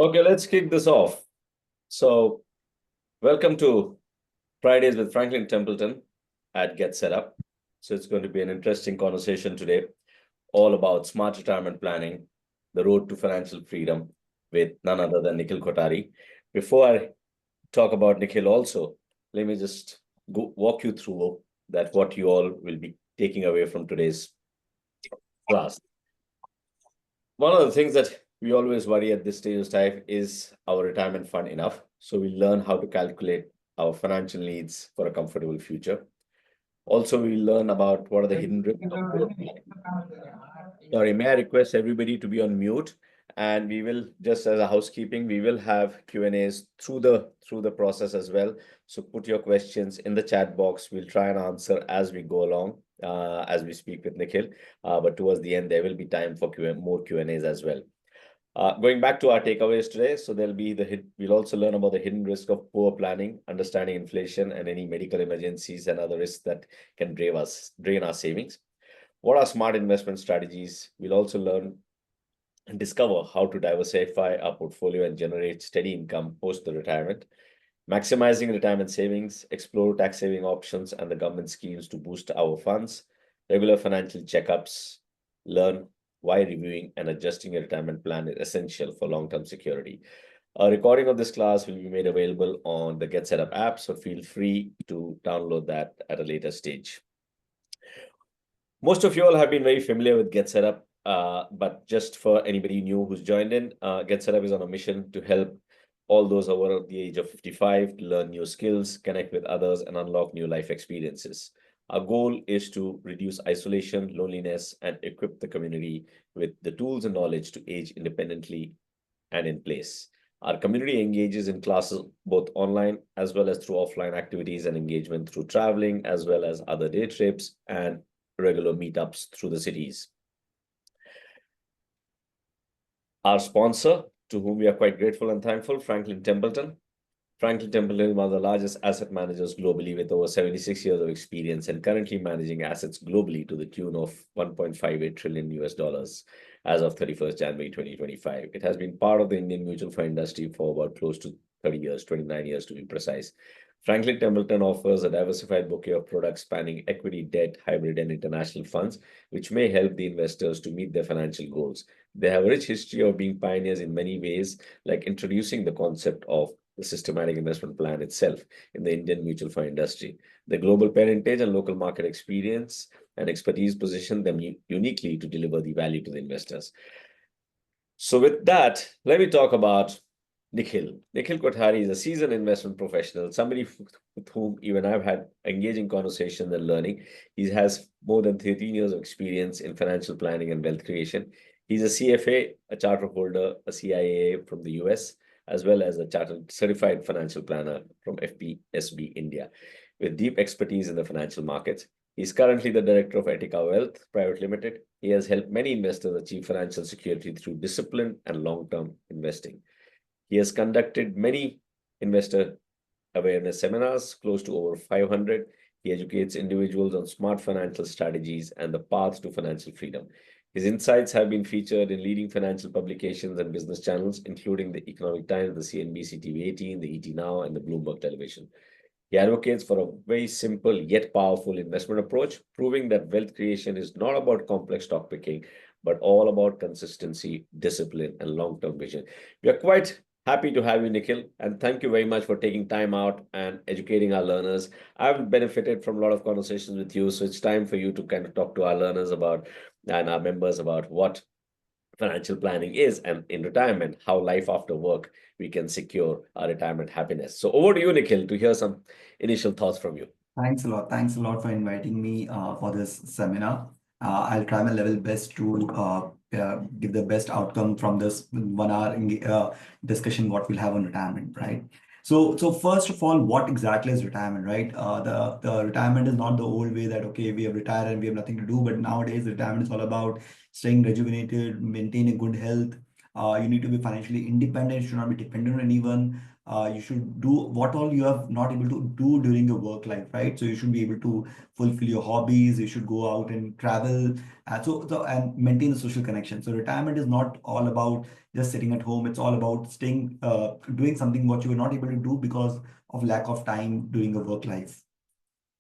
Okay, let's kick this off. So, welcome to Fridays with Franklin Templeton at Get Set Up. So, it's going to be an interesting conversation today, all about smart retirement planning, the road to financial freedom with none other than Nikhil Kothari. Before I talk about Nikhil, also, let me just walk you through that what you all will be taking away from today's class. One of the things that we always worry at this stage of life is our retirement fund enough? So we learn how to calculate our financial needs for a comfortable future. Also, we learn about what are the hidden risks of poor planning. Sorry, may I request everybody to be on mute? And we will, just as a housekeeping, we will have Q&As through the process as well. So put your questions in the chat box. We'll try and answer as we go along, as we speak with Nikhil. But towards the end, there will be time for more Q&As as well. Going back to our takeaways today, so we'll also learn about the hidden risk of poor planning, understanding inflation and any medical emergencies and other risks that can drain our savings. What are smart investment strategies? We'll also learn and discover how to diversify our portfolio and generate steady income post the retirement. Maximizing retirement savings, explore tax saving options and the government schemes to boost our funds, regular financial checkups, learn why reviewing and adjusting your retirement plan is essential for long-term security. A recording of this class will be made available on the Get Set Up app, so feel free to download that at a later stage. Most of you all have been very familiar with Get Set Up, but just for anybody new who's joined in, Get Set Up is on a mission to help all those over the age of 55 to learn new skills, connect with others, and unlock new life experiences. Our goal is to reduce isolation, loneliness, and equip the community with the tools and knowledge to age independently and in place. Our community engages in classes both online as well as through offline activities and engagement through traveling, as well as other day trips and regular meetups through the cities. Our sponsor, to whom we are quite grateful and thankful, Franklin Templeton. Franklin Templeton is one of the largest asset managers globally with over 76 years of experience and currently managing assets globally to the tune of 1.58 trillion US dollars as of 31st January 2025. It has been part of the Indian mutual fund industry for about close to 30 years, 29 years to be precise. Franklin Templeton offers a diversified bouquet of products spanning equity, debt, hybrid, and international funds, which may help the investors to meet their financial goals. They have a rich history of being pioneers in many ways, like introducing the concept of the systematic investment plan itself in the Indian mutual fund industry. The global parentage and local market experience and expertise position them uniquely to deliver the value to the investors. So with that, let me talk about Nikhil. Nikhil Kothari is a seasoned investment professional, somebody with whom even I've had engaging conversations and learning. He has more than 13 years of experience in financial planning and wealth creation. He's a CFA, a charter holder, a CIA from the US, as well as a chartered certified financial planner from FPSB India, with deep expertise in the financial markets. He's currently the director of Etica Wealth Private Limited. He has helped many investors achieve financial security through discipline and long-term investing. He has conducted many investor awareness seminars, close to over 500. He educates individuals on smart financial strategies and the path to financial freedom. His insights have been featured in leading financial publications and business channels, including the Economic Times, the CNBC TV18, the ET Now, and the Bloomberg Television. He advocates for a very simple yet powerful investment approach, proving that wealth creation is not about complex stock picking, but all about consistency, discipline, and long-term vision. We are quite happy to have you, Nikhil, and thank you very much for taking time out and educating our learners. I've benefited from a lot of conversations with you, so it's time for you to kind of talk to our learners about and our members about what financial planning is, and in retirement, how life after work we can secure our retirement happiness. So over to you, Nikhil, to hear some initial thoughts from you. Thanks a lot. Thanks a lot for inviting me for this seminar. I'll try my level best to give the best outcome from this 1 hour discussion what we'll have on retirement, right? So first of all, what exactly is retirement, right? The retirement is not the old way that, okay, we have retired and we have nothing to do, but nowadays retirement is all about staying rejuvenated, maintaining good health, You need to be financially independent. You should not be dependent on anyone. You should do what all you have not able to do during your work life, right? So you should be able to fulfill your hobbies. You should go out and travel, and maintain the social connection. So retirement is not all about just sitting at home. It's all about staying, doing something what you were not able to do because of lack of time during your work life,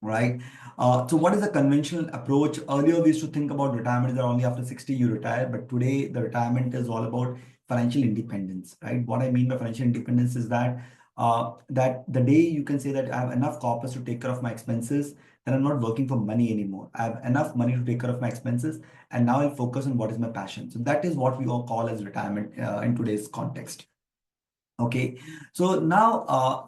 right? So what is the conventional approach? Earlier, we used to think about retirement that only after 60 you retire, but today the retirement is all about financial independence, right? What I mean by financial independence is that the day you can say that I have enough corpus to take care of my expenses, then I'm not working for money anymore. I have enough money to take care of my expenses, and now I'll focus on what is my passion. So that is what we all call as retirement in today's context. Okay, so now,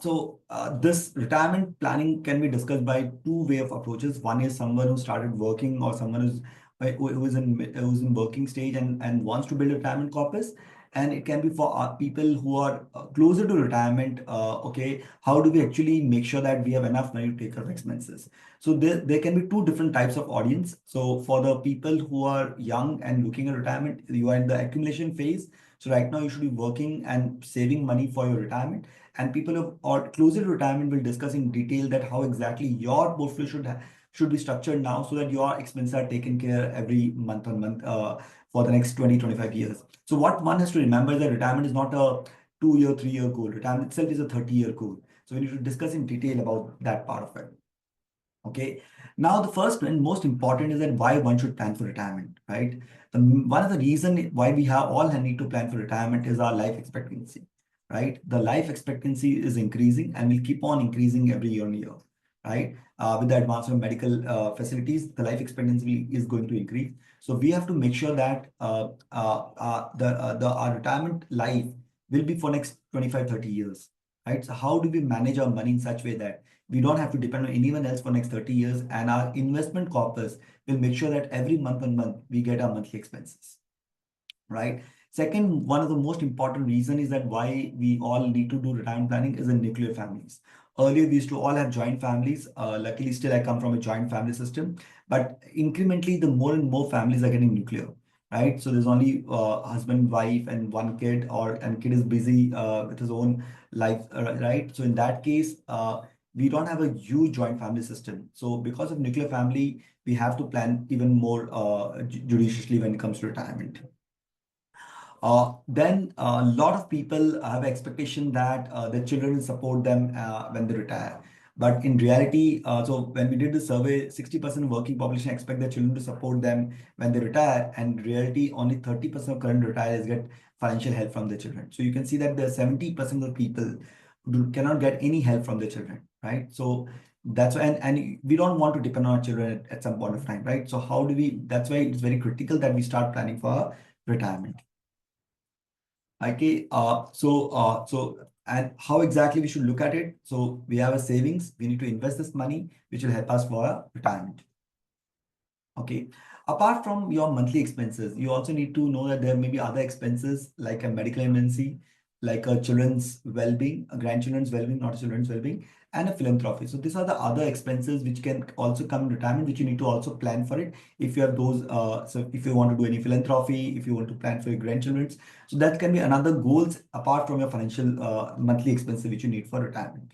this retirement planning can be discussed by two way of approaches. One is someone who started working or someone who's in working stage and wants to build a retirement corpus. And it can be for people who are closer to retirement. Okay, how do we actually make sure that we have enough money to take care of expenses? So there can be two different types of audience. So for the people who are young and looking at retirement, you are in the accumulation phase. So right now you should be working and saving money for your retirement. And people who are closer to retirement will discuss in detail that how exactly your portfolio should be structured now so that your expenses are taken care every month on month for the next 20-25 years. So what one has to remember is that retirement is not a 2 year, 3 year goal. Retirement itself is a 30-year goal. So we need to discuss in detail about that part of it. Okay. Now, the first and most important is that why one should plan for retirement, right? One of the reason why we have all need to plan for retirement is our life expectancy, right? The life expectancy is increasing and will keep on increasing every year on year, right? With the advancement of medical facilities, the life expectancy is going to increase. So we have to make sure that our retirement life will be for next 25-30 years, right? So how do we manage our money in such way that we don't have to depend on anyone else for next 30 years, and our investment corpus will make sure that every month on month we get our monthly expenses, right? Second, one of the most important reason is that why we all need to do retirement planning is in nuclear families. Earlier, we used to all have joint families. Luckily, still I come from a joint family system, but incrementally, the more and more families are getting nuclear, right? So there's only husband, wife, and one kid, and kid is busy with his own life, right? So in that case, we don't have a huge joint family system. So because of nuclear family, we have to plan even more judiciously when it comes to retirement. Then a lot of people have expectation that their children will support them when they retire. But in reality, so when we did the survey, 60% of working population expect their children to support them when they retire. And in reality, only 30% of current retirees get financial help from their children. So you can see that there are 70% of people who cannot get any help from their children, right? So that's why, and we don't want to depend on our children at some point of time, right? So how do we, that's why it's very critical that we start planning for our retirement. Okay, and how exactly we should look at it? So we have a savings, we need to invest this money, which will help us for our retirement. Okay. Apart from your monthly expenses, you also need to know that there may be other expenses like a medical emergency, like a children's well-being, a grandchildren's well-being, not a children's well-being, and a philanthropy. So these are the other expenses which can also come in retirement, which you need to also plan for it. If you have those, so if you want to do any philanthropy, if you want to plan for your grandchildren's, so that can be another goals apart from your financial monthly expenses which you need for retirement.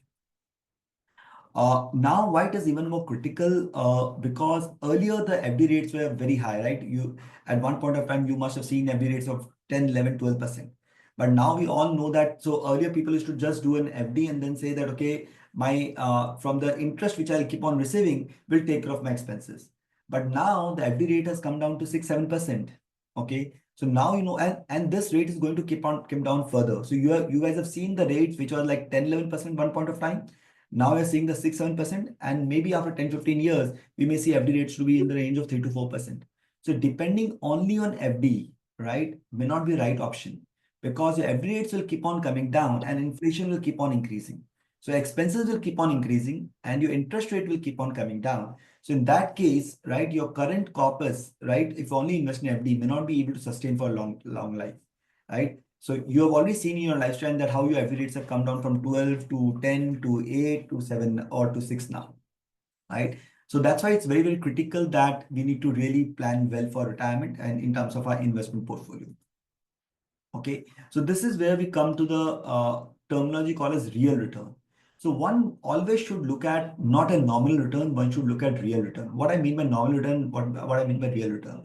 Now, why it is even more critical? Because earlier the FD rates were very high, right? You at one point of time you must have seen FD rates of 10, 11, 12%. But now we all know that. So earlier people used to just do an FD and then say that okay, my from the interest which I'll keep on receiving will take care of my expenses. But now the FD rate has come down to 6, 7%. Okay. So now you know, and this rate is going to keep on come down further. So you guys have seen the rates which are like 10, 11% one point of time. Now we're seeing the 6, 7%, and maybe after 10, 15 years, we may see FD rates to be in the range of 3 to 4%. So depending only on FD, right, may not be the right option because your FD rates will keep on coming down and inflation will keep on increasing. So expenses will keep on increasing and your interest rate will keep on coming down. So in that case, right, your current corpus, right, if only invest in FD may not be able to sustain for a long life, right? So you have already seen in your lifestyle that how your FD rates have come down from 12 to 10 to 8 to 7 or to 6 now, right? So that's why it's very, very critical that we need to really plan well for retirement and in terms of our investment portfolio. Okay, so this is where we come to the terminology called as real return. So one always should look at not a nominal return, one should look at real return. What I mean by nominal return, what I mean by real return.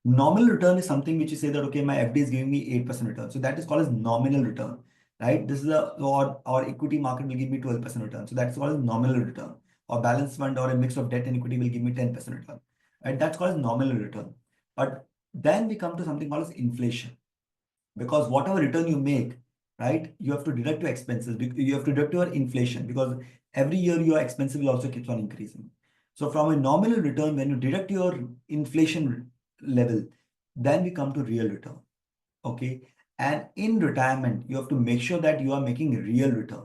Nominal return is something which you say that, okay, my FD is giving me 8% return. So that is called as nominal return, right? This is a, or equity market will give me 12% return. So that's called as nominal return. Or balance fund or a mix of debt and equity will give me 10% return, right? That's called as nominal return. But then we come to something called as inflation, because whatever return you make, right, you have to deduct your expenses. You have to deduct your inflation, because every year your expenses will also keep on increasing. So from a nominal return, when you deduct your inflation level, then we come to real return. Okay. And in retirement, you have to make sure that you are making real return,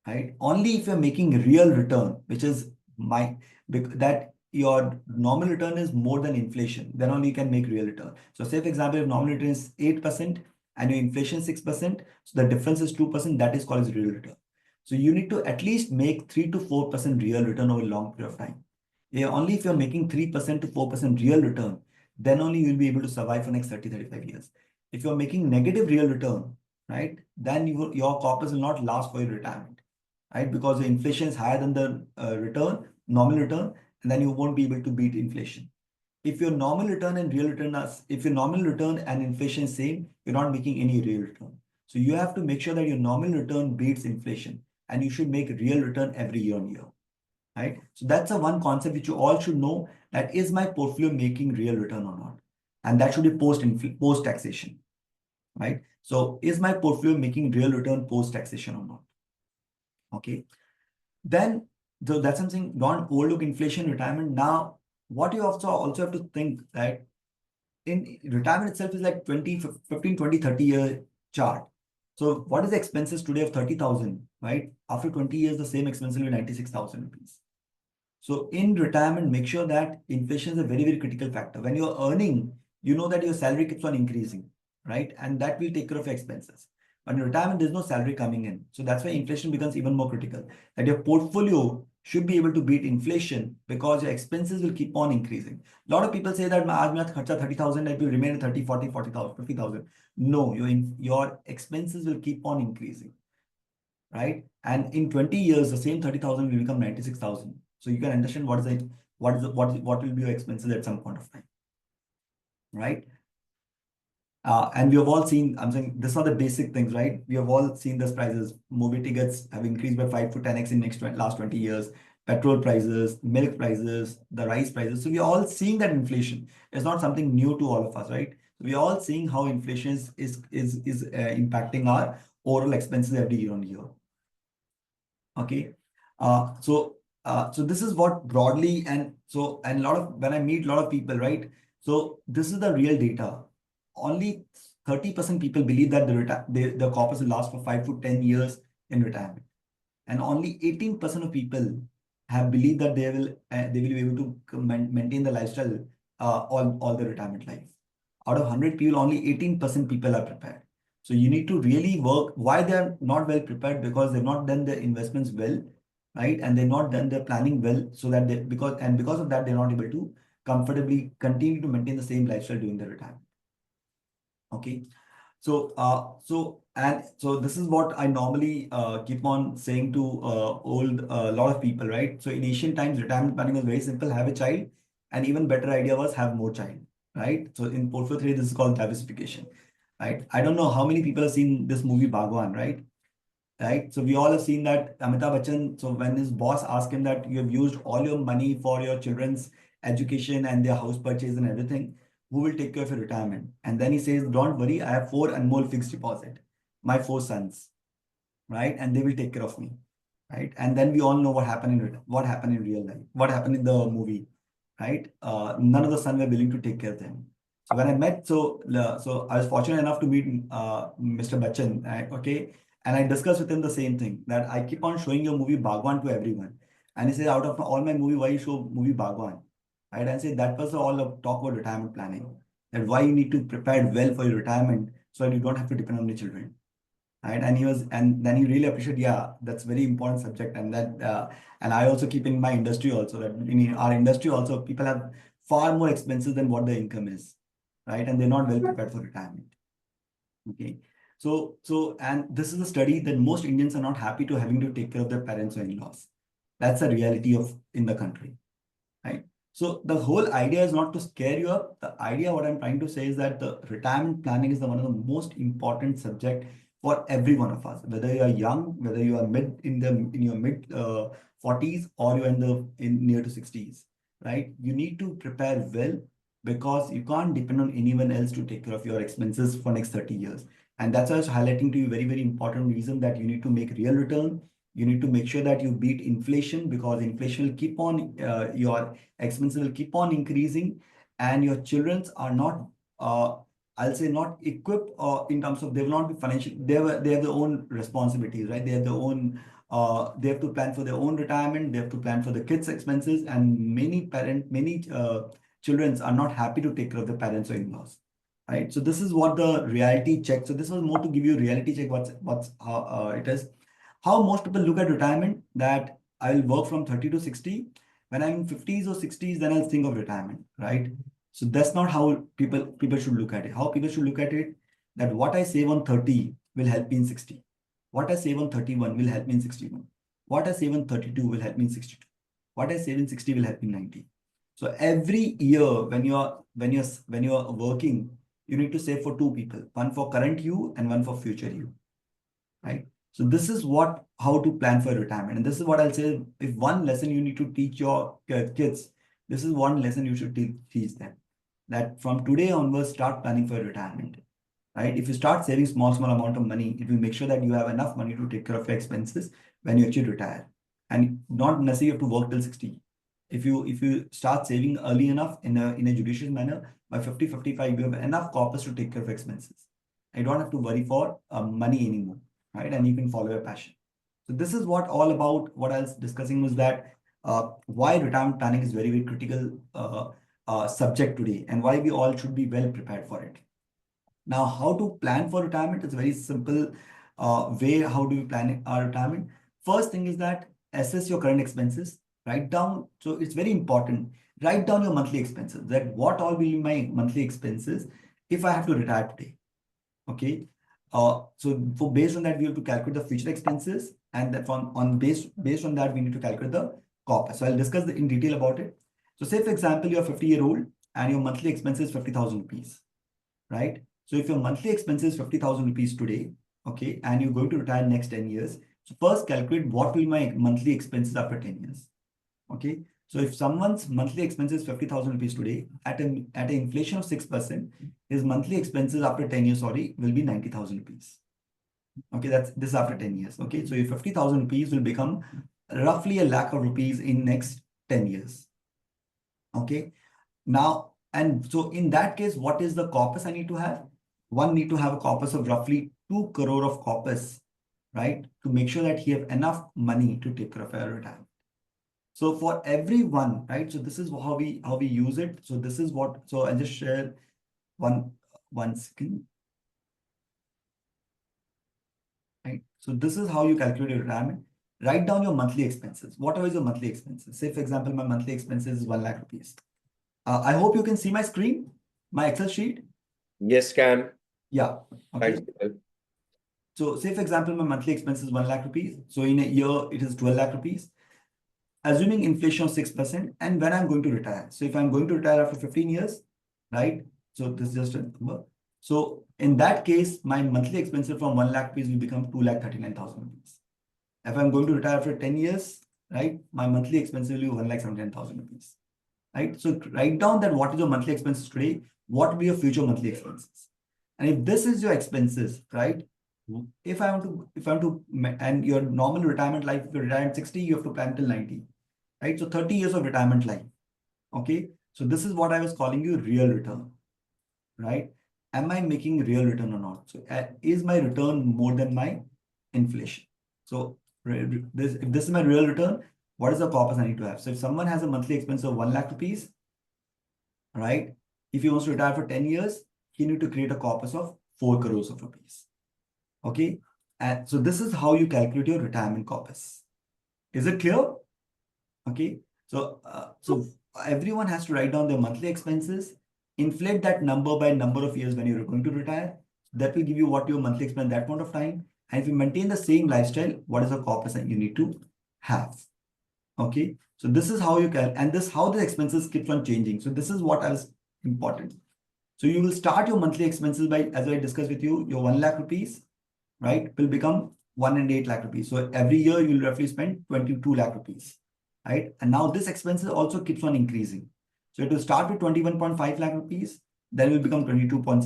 right? Only if you're making real return, which is that your normal return is more than inflation, then only you can make real return. So say for example, if normal return is 8% and your inflation 6%, so the difference is 2%, that is called as real return. So you need to at least make 3 to 4% real return over a long period of time. Yeah, only if you're making 3% to 4% real return, then only you'll be able to survive for next 30-35 years. If you're making negative real return, right, then your corpus will not last for your retirement, right? Because the inflation is higher than the nominal return, and then you won't be able to beat inflation. If your normal return and real return are, if your normal return and inflation is same, you're not making any real return. So you have to make sure that your normal return beats inflation, and you should make real return every year on year, right? So that's a one concept which you all should know, that is my portfolio making real return or not? And that should be post taxation, right? So is my portfolio making real return post taxation or not? Okay. Then, so that's something, don't overlook inflation, retirement. Now, what you also have to think that in retirement itself is like 20, 15, 20, 30-year chart. So what is the expenses today of 30,000, right? After 20 years, the same expense will be 96,000 rupees. So in retirement, make sure that inflation is a very, very critical factor. When you're earning, you know that your salary keeps on increasing, right? And that will take care of your expenses. But in retirement, there's no salary coming in. So that's why inflation becomes even more critical. That your portfolio should be able to beat inflation, because your expenses will keep on increasing. A lot of people say that aaj mein kharcha 30,000, it will remain 30, 40, 40,000, 50,000. No, your expenses will keep on increasing, right? And in 20 years, the same 30,000 will become 96,000. So you can understand what will be your expenses at some point of time, right? And we have all seen, I'm saying these are the basic things, right? We have all seen these prices. Movie tickets have increased by 5 to 10x in last 20 years. Petrol prices, milk prices, the rice prices. So we are all seeing that inflation. It's not something new to all of us, right? So we are all seeing how inflation is impacting our overall expenses every year on year. Okay. So this is what broadly, and a lot of, when I meet a lot of people, right? So this is the real data. Only 30% people believe that the corpus will last for 5 to 10 years in retirement. And only 18% of people have believed that they will be able to maintain the lifestyle all the retirement life. Out of 100 people, only 18% people are prepared. So you need to really work. Why they are not well prepared? Because they've not done their investments well, right? And they've not done their planning well, so that because of that, they're not able to comfortably continue to maintain the same lifestyle during their retirement. Okay. So this is what I normally keep on saying to lot of people, right? So in ancient times, retirement planning was very simple: have a child, and even better idea was have more child, right? So in portfolio theory, this is called diversification, right? I don't know how many people have seen this movie Bhagwan, right? Right. So we all have seen that Amitabh Bachchan. So when his boss asked him that you have used all your money for your children's education and their house purchase and everything, who will take care of your retirement? And then he says, don't worry, I have 4 Anmol fixed deposit, my 4 sons, right? And they will take care of me, right? And then we all know what happened in real life, what happened in the movie, right? None of the sons were willing to take care of them. So when I met, so I was fortunate enough to meet Mr. Bachchan, okay, and I discussed with him the same thing, that I keep on showing your movie Bhagwan to everyone, and he said, out of all my movie, why you show movie Bhagwan? Right? And say that was all of talk about retirement planning, that why you need to prepare well for your retirement so that you don't have to depend on your children. Right? And then he really appreciate, yeah, that's very important subject. And I also keep in my industry also, that in our industry also, people have far more expenses than what their income is, right? And they're not well prepared for retirement. Okay. And this is a study that most Indians are not happy to having to take care of their parents or in-laws. That's a reality of in the country, right? So the whole idea is not to scare you up. The idea, what I'm trying to say is that the retirement planning is the one of the most important subject for every one of us, whether you are young, whether you are in your mid 40s or you're in near to 60s, right? You need to prepare well because you can't depend on anyone else to take care of your expenses for next 30 years. And that's why I was highlighting to you very, very important reason that you need to make real return. You need to make sure that you beat inflation because inflation will keep on your expenses will keep on increasing and your children are not I'll say not equipped in terms of they will not be financial they have their own responsibilities, right? They have their own they have to plan for their own retirement, they have to plan for the kids expenses, and many children are not happy to take care of their parents or in-laws, right? So this is what the reality check. So this was more to give you reality check what's how it is how most people look at retirement, that I'll work from 30 to 60. When I'm in 50s or 60s, then I'll think of retirement, right? So that's not how people should look at it. How people should look at it, that what I save on 30 will help me in 60. What I save on 31 will help me in 61. What I save on 32 will help me in 62. What I save in 60 will help me in 90. So every year when you're working, you need to save for two people, one for current you and one for future you, right? So this is what how to plan for retirement. And this is what I'll say, if one lesson you need to teach your kids, this is one lesson you should teach them. That from today onwards, start planning for retirement, right? If you start saving small amount of money, it will make sure that you have enough money to take care of your expenses when you actually retire. And not necessarily have to work till 60. If you start saving early enough in a judicious manner, by 50, 55, you have enough corpus to take care of expenses. You don't have to worry for money anymore, right? And you can follow your passion. So this is what all about what I was discussing was that why retirement planning is very, very critical subject today and why we all should be well prepared for it. Now, how to plan for retirement is a very simple way. How do you plan our retirement? First thing is that assess your current expenses, write down. So it's very important. Write down your monthly expenses, that what all will be my monthly expenses if I have to retire today. Okay. So for based on that, we have to calculate the future expenses, and that from on based on that, we need to calculate the corpus. So I'll discuss in detail about it. So say for example, you're 50-year-old and your monthly expense is 50,000 rupees, right? So if your monthly expense is 50,000 rupees today, okay, and you're going to retire next 10 years, so first calculate what will my monthly expenses after 10 years, okay? So if someone's monthly expenses is 50,000 rupees today, at an inflation of 6%, his monthly expenses after 10 years, sorry, will be 90,000 rupees. Okay, that's this after 10 years. Okay, so your 50,000 rupees will become roughly a lakh of rupees in next 10 years. Okay, now, and so in that case, what is the corpus I need to have? One need to have a corpus of roughly 2 crore of corpus, right? To make sure that he have enough money to take care of our retirement. So for everyone, right? So this is how we use it. So this is what, so I'll just share one second. Right. So this is how you calculate your retirement. Write down your monthly expenses. Whatever is your monthly expenses. Say, for example, my monthly expenses is 1 lakh rupees. I hope you can see my screen, my Excel sheet. Yes, can. Yeah. Okay. Thanks, Nikhil. So say, for example, my monthly expenses is 1 lakh rupees. So in a year, it is 12 lakh rupees. Assuming inflation of 6%, and when I'm going to retire. So if I'm going to retire after 15 years, right? So this is just a number. So in that case, my monthly expenses from 1 lakh rupees will become 2,39,000 rupees. If I'm going to retire after 10 years, right, my monthly expenses will be 1,79,000 rupees, right? So write down that what is your monthly expenses today, what will be your future monthly expenses. And if this is your expenses, right, if I want to, and your normal retirement life, if you retire at 60, you have to plan till 90, right? So 30 years of retirement life, okay? So this is what I was calling you real return, right? Am I making real return or not? So is my return more than my inflation? So if this is my real return, what is the corpus I need to have? So if someone has a monthly expense of 1 lakh rupees, right? If he wants to retire for 10 years, he need to create a corpus of 4 crores of rupees. Okay. And so this is how you calculate your retirement corpus. Is it clear? Okay. So everyone has to write down their monthly expenses, inflate that number by number of years when you're going to retire. that will give you what your monthly expense at that point of time. And if you maintain the same lifestyle, what is the corpus that you need to have? Okay, so this is how you can, and this how the expenses keeps on changing. So this is what is important. So you will start your monthly expenses by, as I discussed with you, your 1 lakh rupees, right, will become 1.8 lakh rupees. So every year you'll roughly spend 22 lakh rupees, right? And now this expenses also keeps on increasing. So it will start with 21.5 lakh rupees, then it will become 22.7,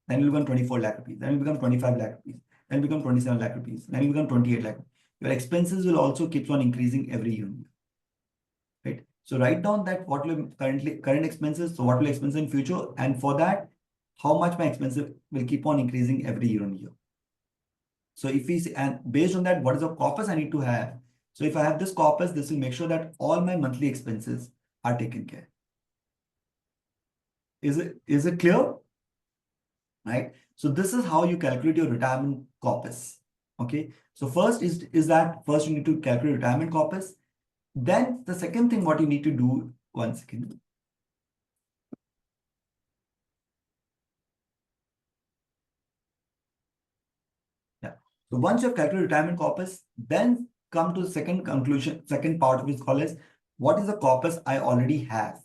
then it will become 24 lakh rupees, then it will become 25 lakh rupees, then it will become 27 lakh rupees, then it will become 28 lakh. Your expenses will also keep on increasing every year, right? So write down that what will current expenses, so what will expense in future, and for that, how much my expenses will keep on increasing every year on year. So if we see, and based on that, what is the corpus I need to have? So if I have this corpus, this will make sure that all my monthly expenses are taken care. Is it clear? Right? So this is how you calculate your retirement corpus. Okay. So first is that first you need to calculate retirement corpus. Then the second thing what you need to do, one second. Yeah. So once you have calculated retirement corpus, then come to the second conclusion, second part of this call is what is the corpus I already have?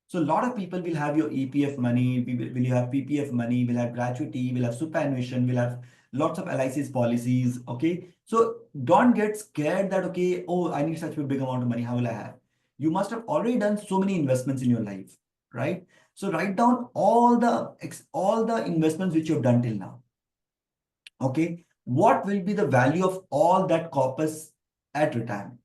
So a lot of people will have your EPF money, will you have PPF money, will have gratuity, will have superannuation, will have lots of LIC's policies. Okay. So don't get scared that, okay, oh, I need such a big amount of money. How will I have? You must have already done so many investments in your life, right? So write down all the investments which you have done till now. Okay. What will be the value of all that corpus at retirement?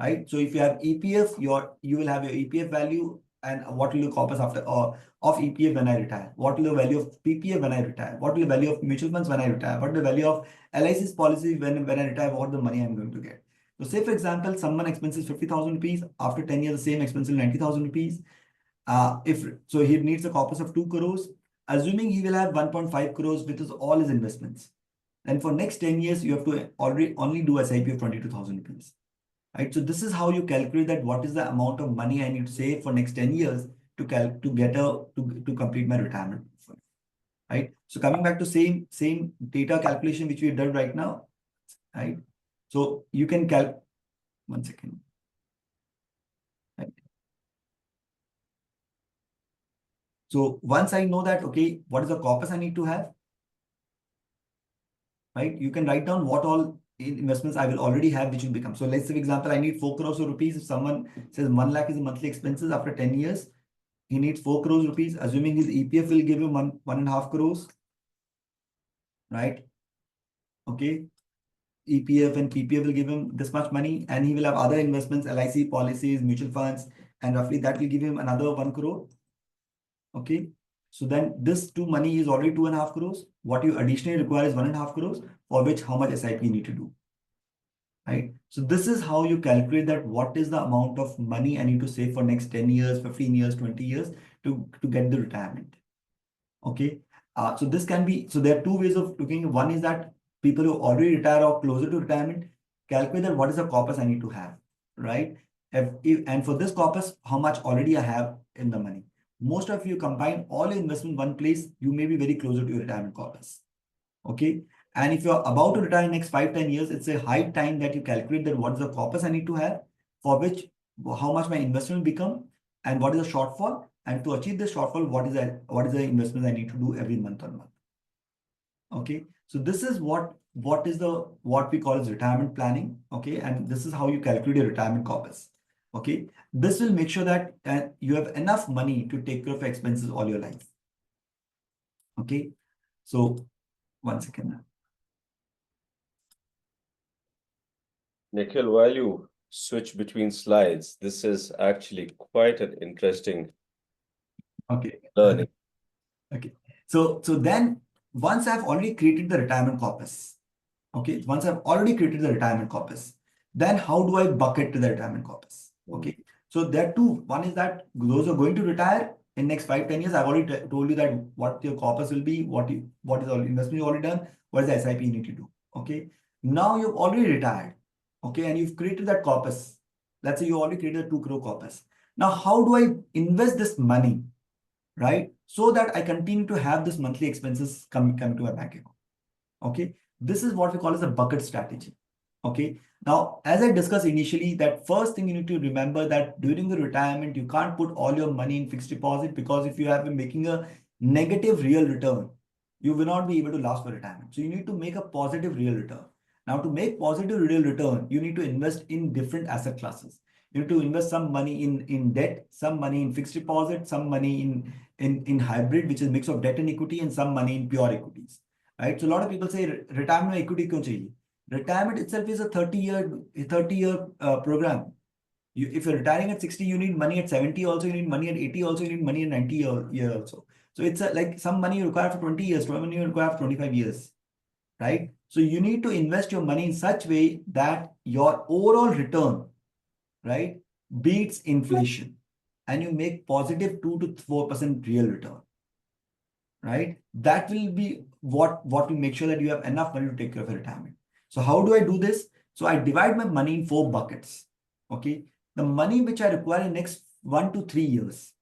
Right? So if you have EPF, you will have your EPF value, and what will your corpus after of EPF when I retire? What will the value of PPF when I retire? What will the value of mutual funds when I retire? What will the value of LIC's policy when I retire? What the money I'm going to get? So say for example, someone expenses 50,000 rupees. After 10 years, the same expense will 90,000 rupees. If so, he needs a corpus of 2 crores, assuming he will have 1.5 crores with his all his investments. Then for next 10 years, you have to already only do SIP of 22,000 rupees. Right? So this is how you calculate that what is the amount of money I need to save for next 10 years to complete my retirement. Right? So coming back to same data calculation which we did right now, right? So you can one second. Right? So once I know that, okay, what is the corpus I need to have, right? You can write down what all investments I will already have, which will become. So let's say, for example, I need 4 crores of rupees. If someone says 1 lakh is the monthly expenses after 10 years, he needs 4 crores rupees, assuming his EPF will give him 1.5 crores, right? Okay. EPF and PPF will give him this much money, and he will have other investments, LIC policies, mutual funds, and roughly that will give him another 1 crore. Okay. So then this two money is already 2.5 crores. What you additionally require is 1.5 crores, for which how much SIP you need to do. Right. So this is how you calculate that what is the amount of money I need to save for next 10 years, 15 years, 20 years to get the retirement. Okay. So this can be, so there are two ways of looking. One is that people who already retire or closer to retirement, calculate that what is the corpus I need to have, right? And for this corpus, how much already I have in the money. Most of you combine all your investment in one place, you may be very closer to your retirement corpus. Okay. And if you're about to retire in next 5-10 years, it's a high time that you calculate that what is the corpus I need to have, for which how much my investment will become, and what is the shortfall. And to achieve this shortfall, what is the investment I need to do every month on month. Okay. So this is what we call as retirement planning. Okay. And this is how you calculate your retirement corpus. Okay. This will make sure that you have enough money to take care of expenses all your life. Okay. So one second. Nikhil, while you switch between slides, this is actually quite an interesting Okay. learning. Okay. So then once I've already created the retirement corpus, okay, once I've already created the retirement corpus, then how do I bucket to the retirement corpus? Okay. So there are two. One is that those who are going to retire in next 5-10 years, I've already told you that what your corpus will be, what is all investment you've already done, what is the SIP you need to do. Okay. Now you've already retired. Okay, and you've created that corpus. Let's say you already created a 2 crore corpus. Now, how do I invest this money? right? So that I continue to have this monthly expenses come to my bank account. Okay, this is what we call as a bucket strategy. Okay, now as I discussed initially, that first thing you need to remember that during the retirement you can't put all your money in fixed deposit, because if you have been making a negative real return, you will not be able to last for retirement. So you need to make a positive real return. Now to make positive real return, you need to invest in different asset classes. You need to invest some money in debt, some money in fixed deposit, some money in hybrid, which is mix of debt and equity, and some money in pure equities. Right? So a lot of people say retirement में equity क्यों चाहिए? Retirement itself is a 30-year program. If you're retiring at 60, you need money at 70 also, you need money at 80 also, you need money at 90 year also. So it's like some money you require for 20 years, some money you require for 25 years, right? So you need to invest your money in such way that your overall return, right, beats inflation, and you make positive 2 to 4% real return, right? That will be what will make sure that you have enough money to take care of your retirement. So how do I do this? So I divide my money in 4 buckets. Okay. The money which I require in next 1 to 3 years.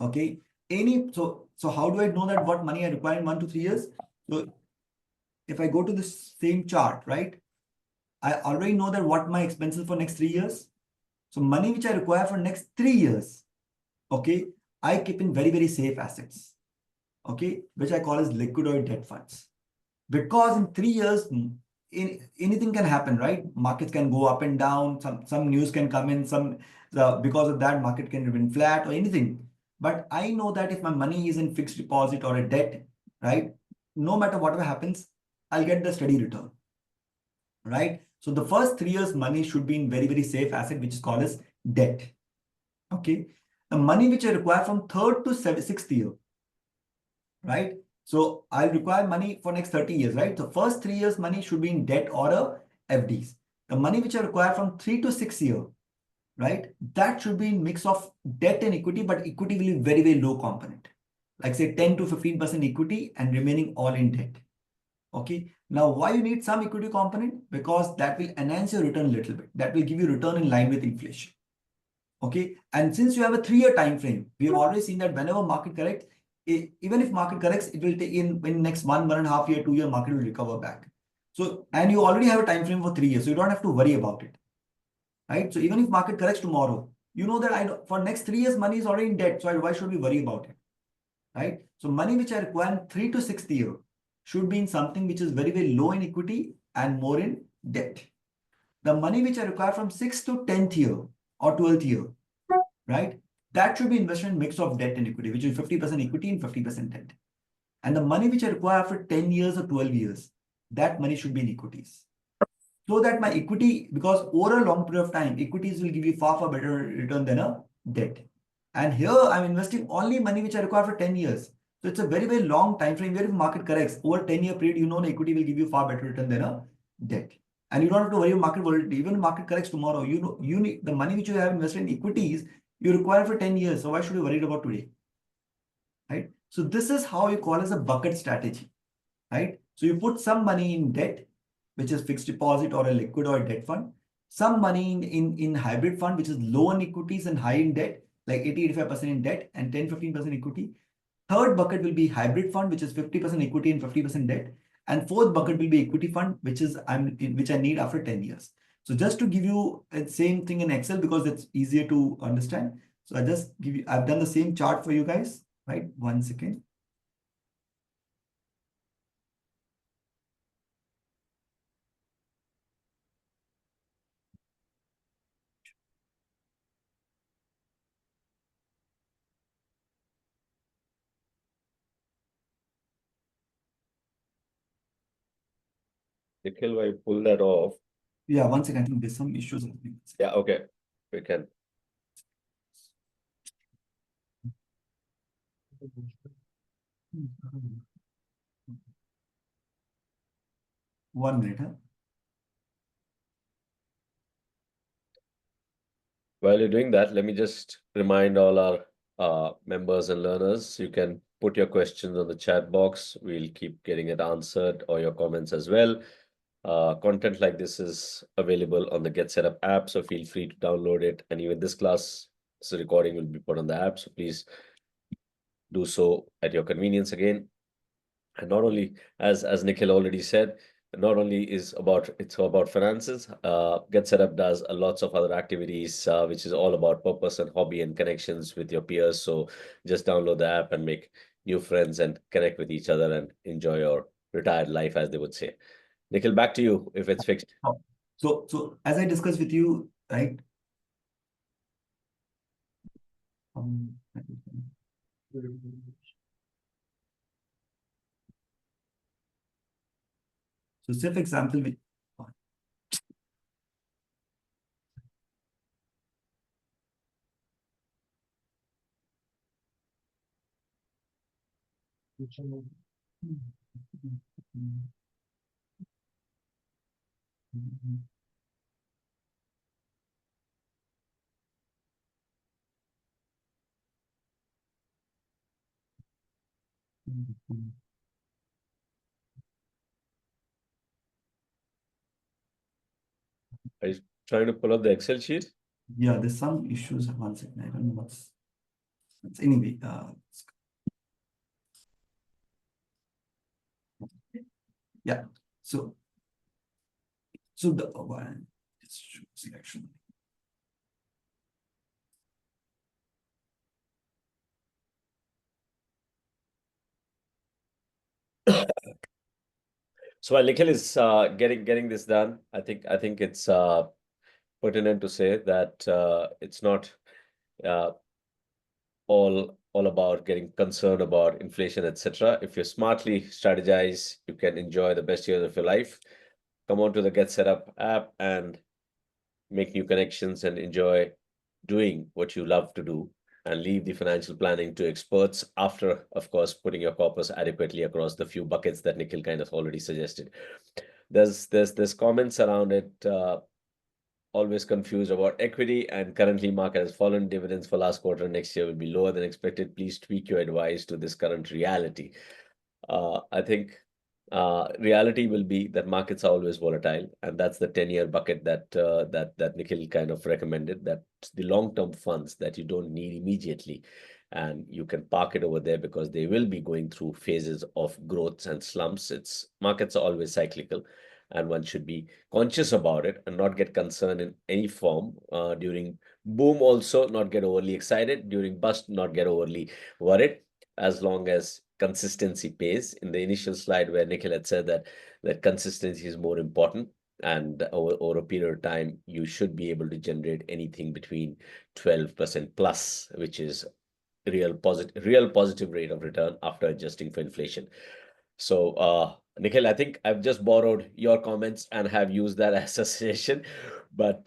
Okay. So how do I know that what money I require in 1 to 3 years? So if I go to this same chart, right? I already know that what my expenses for next 3 years. So money which I require for next 3 years, okay, I keep in very, very safe assets, okay, which I call as liquid or debt funds. Because in 3 years, anything can happen, right? Markets can go up and down. Some news can come in. Because of that, market can remain flat or anything. But I know that if my money is in fixed deposit or a debt, right, no matter whatever happens, I'll get the steady return, right? So the first 3 years, money should be in very, very safe asset, which is called as debt. Okay. The money which I require from third to sixth year, right? So I'll require money for next 30 years, right? The first 3 years money should be in debt or a FDs. The money which I require from 3 to 6 year, right? That should be in mix of debt and equity, but equity will be very, very low component. Like say 10 to 15% equity and remaining all in debt. Okay. Now, why you need some equity component? Because that will enhance your return a little bit. That will give you return in line with inflation. Okay. And since you have a 3 year time frame, we have already seen that whenever market corrects, even if market corrects, it will take in next 1.5 year, 2 year, market will recover back. So, and you already have a time frame for 3 years, so you don't have to worry about it, right? So even if market corrects tomorrow, you know that for next 3 years, money is already in debt. So why should we worry about it, right? So money which I require in 3 to 6 year should be in something which is very, very low in equity and more in debt. The money which I require from 6th to 10th year or 12th year, right? That should be invested in mix of debt and equity, which is 50% equity and 50% debt. And the money which I require after 10 years or 12 years, that money should be in equities. So that my equity, because over a long period of time, equities will give you far, far better return than a debt. And here I'm investing only money which I require for 10 years. So it's a very, very long time frame where if market corrects over 10-year period, you know the equity will give you far better return than a debt. And you don't have to worry about market volatility. Even if market corrects tomorrow, you know you need the money which you have invested in equities, you require for 10 years. So why should you worry about today? Right? So this is how you call as a bucket strategy, right? So you put some money in debt, which is fixed deposit or a liquid or a debt fund, some money in hybrid fund, which is low in equities and high in debt, like 80-85% in debt and 10-15% equity. Third bucket will be hybrid fund, which is 50% equity and 50% debt. And fourth bucket will be equity fund, which I need after 10 years. So just to give you the same thing in Excel because it's easier to understand. So I've done the same chart for you guys, right? 1 second. Nikhil, I pull that off. Yeah, 1 second. I think there's some issues. Yeah, okay. We can. One minute, huh? While you're doing that, let me just remind all our members and learners, you can put your questions on the chat box. We'll keep getting it answered, or your comments as well. Content like this is available on the Get Setup app, so feel free to download it. And even this class, recording will be put on the app, so please do so at your convenience again. And not only, as Nikhil already said, not only it's about finances. Get Set Up does lots of other activities, which is all about purpose and hobby and connections with your peers. So just download the app and make new friends and connect with each other and enjoy your retired life, as they would say. Nikhil, back to you if it's fixed. So as I discussed with you, right? So say for example, Are you trying to pull up the Excel sheet? yeah, there's some issues. One second, I don't know what's anyway. Yeah. So the one selection. So while Nikhil is getting this done, I think it's pertinent to say that it's not uh, all about getting concerned about inflation, etc. If you smartly strategize, you can enjoy the best years of your life. Come on to the Get Set Up app and make new connections and enjoy doing what you love to do, and leave the financial planning to experts after, of course, putting your corpus adequately across the few buckets that Nikhil kind of already suggested. There's comments around it. Always confused about equity, and currently market has fallen. Dividends for last quarter next year will be lower than expected. Please tweak your advice to this current reality. I think reality will be that markets are always volatile, and that's the 10-year bucket that Nikhil kind of recommended. That the long-term funds that you don't need immediately, and you can park it over there because they will be going through phases of growths and slumps. It's markets are always cyclical, and one should be conscious about it and not get concerned in any form. During boom, also not get overly excited. During bust, not get overly worried, as long as consistency pays. In the initial slide where Nikhil had said that consistency is more important, and over a period of time, you should be able to generate anything between 12% plus, which is real positive rate of return after adjusting for inflation. So, Nikhil, I think I've just borrowed your comments and have used that as a suggestion. But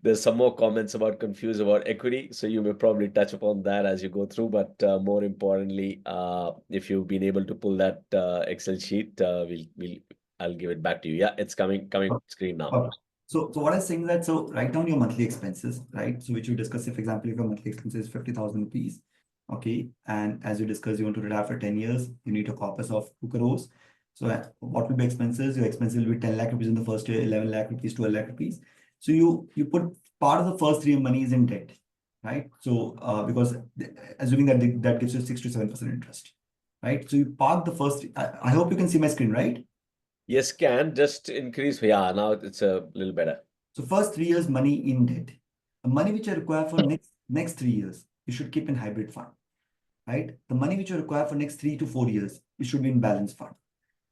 there's some more comments about confused about equity. So you may probably touch upon that as you go through. But more importantly, if you've been able to pull that Excel sheet, I'll give it back to you. Yeah, it's coming screen now. Okay. So what I was saying is that, so write down your monthly expenses, right? So which you discuss, if example, if your monthly expense is 50,000 rupees, okay, and as you discussed, you want to retire for 10 years, you need a corpus of 2 crores. So what will be expenses? Your expenses will be 10 lakh rupees in the first year, 11 lakh rupees, 12 lakh rupees. So you put part of the first 3 money is in debt, right? So because assuming that that gives you 6 to 7% interest, right? So you park the first. I hope you can see my screen, right? Yes, can just increase. Yeah, now it's a little better. So first 3 years money in debt. The money which I require for next 3 years, you should keep in hybrid fund, right? The money which you require for next 3 to 4 years, it should be in balance fund.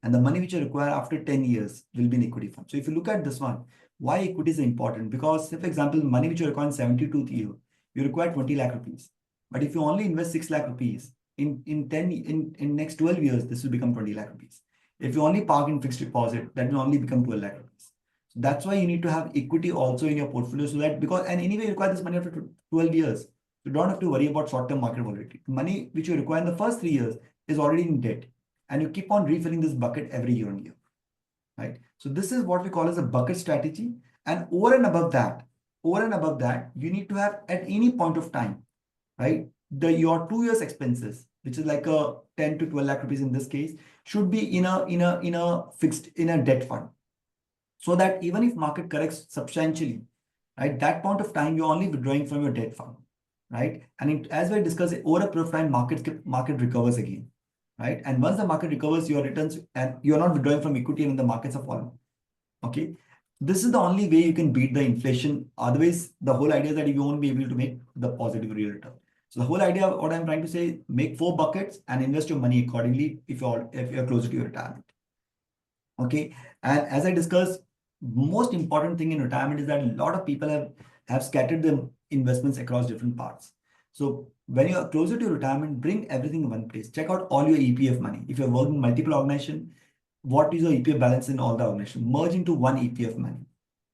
And the money which you require after 10 years will be in equity fund. So if you look at this one, why equity is important? Because, say for example, money which you require in 72th year, you require 20 lakh rupees. But if you only invest 6 lakh rupees, in next 12 years, this will become 20 lakh rupees. If you only park in fixed deposit, that will only become 12 lakh rupees. So that's why you need to have equity also in your portfolio, so that, because, and anyway, you require this money after 12 years. You don't have to worry about short-term market volatility. Money which you require in the first 3 years is already in debt, and you keep on refilling this bucket every year on year, right? So this is what we call as a bucket strategy. And over and above that, you need to have at any point of time, right? Your 2 years expenses, which is like a 10 to 12 lakh rupees in this case, should be in a fixed, in a debt fund, so that even if market corrects substantially, right, that point of time you're only withdrawing from your debt fund, right? And as we discussed, over a period of time, market recovers again, right? And once the market recovers, your returns, and you're not withdrawing from equity when the markets are falling. Okay, this is the only way you can beat the inflation. Otherwise, the whole idea is that you won't be able to make the positive real return. So the whole idea of what I'm trying to say, make 4 buckets and invest your money accordingly if you're closer to your retirement. Okay, and as I discussed, most important thing in retirement is that a lot of people have scattered their investments across different parts. So when you're closer to retirement, bring everything in one place. Check out all your EPF money. If you're working multiple organization, what is your EPF balance in all the organization? Merge into one EPF money,